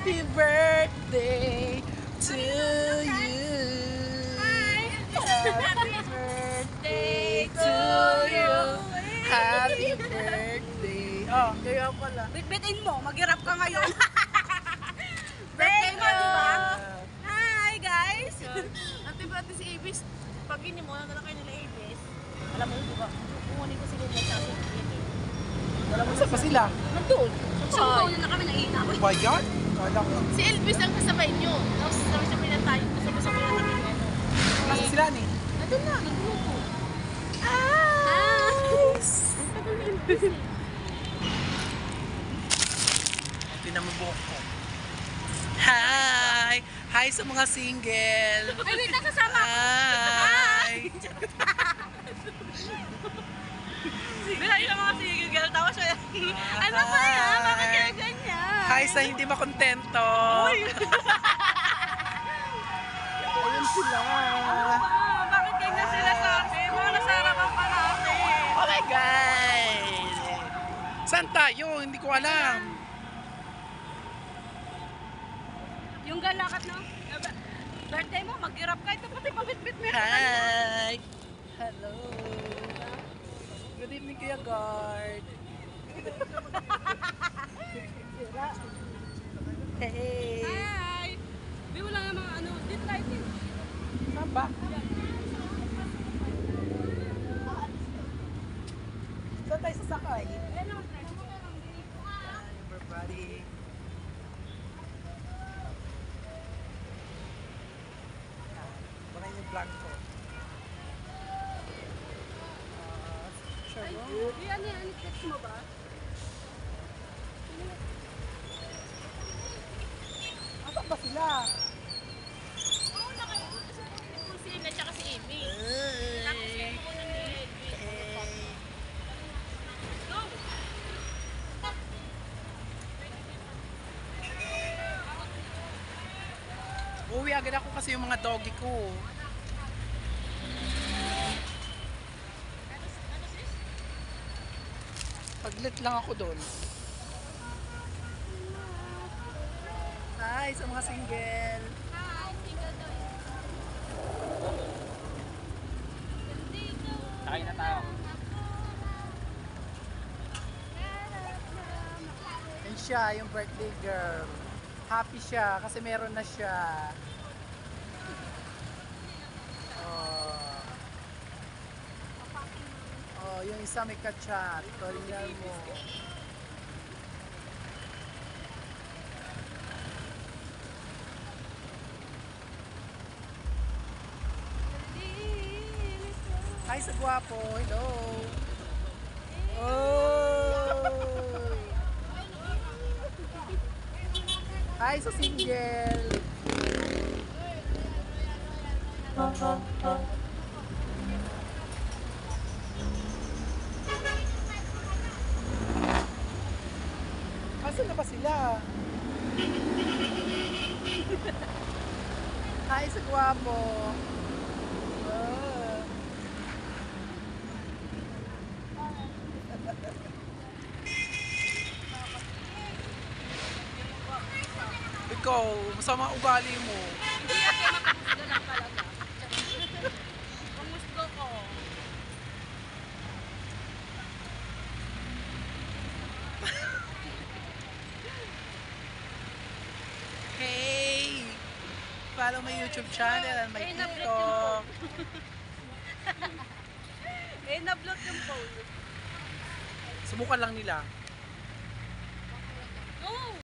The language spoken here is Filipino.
Happy birthday to you. Happy birthday to you. Happy birthday. Oh, kaya pala. Bitbitin mo, maghirap ka ngayon. Birthday mo, di ba? Hi, guys! Ate birthday si Avis. Pag ini mo, nandala kayo nila Avis. Alam mo, di ba? Kukunin ko sila sa akin. Saan pa sila? Nandun. Saan na kami naina? Oh my God? Kala ko. Si Elvis ang kasabay nyo. Tapos sabay na tayo. Sabay na kami ano. Kasi sila ni. Nandun na, nagluto. Ang tagal ni Elvis eh. Pinamubok ko. Hi! Hi sa mga single! Ay, wait, nasasama ako. Hi! Bilay lang mga sige, girl. Tapos siya, ano ba yan? Bakit kaya ganyan? Hi sa hindi makontento! Ayun sila! Bakit ganyan sila sa akin? Mga nasarapan pa natin. Oh my God! Saan tayo? Hindi ko alam. Yung galakat no? Birthday mo, maghirap ka. Ito pati pabitbit mo. Hi! Hello! Good evening, Kuya Guard! Hey! Hi! Di wala nga mga ano, dito tayo din. Saan ba? Saan tayo sasakay? Ayan naman, try. Everybody. Baka yung vlog ko. Sure Ay, mo? yan yan. Text mo ba? Asan ba sila? Oo, nakalimutan si Ina tsaka si Amy. Tapos yung kukunan ni Elvis. Go! Uwi agad ako kasi yung mga doggy ko. Ano sis? Paglit lang ako doon. Hi sa mga single. Hi, single daw yun. Sakay na tayo. Yan siya, yung birthday girl. Happy siya kasi meron na siya. Oh. Oh, yung isa may kachat. Toriyan mo. Hi sa guwapo. Hello. Oh. Hi sa single. Asan na ba sila? Hi sa guwapo. Oh. Ikaw, masama ang ugali mo. Hindi yan kaya makamusga lang talaga. Pamusgo ko. Hey! Follow my YouTube channel and my Eh, na-block TikTok. Eh, na-block yung phone. Subukan lang nila.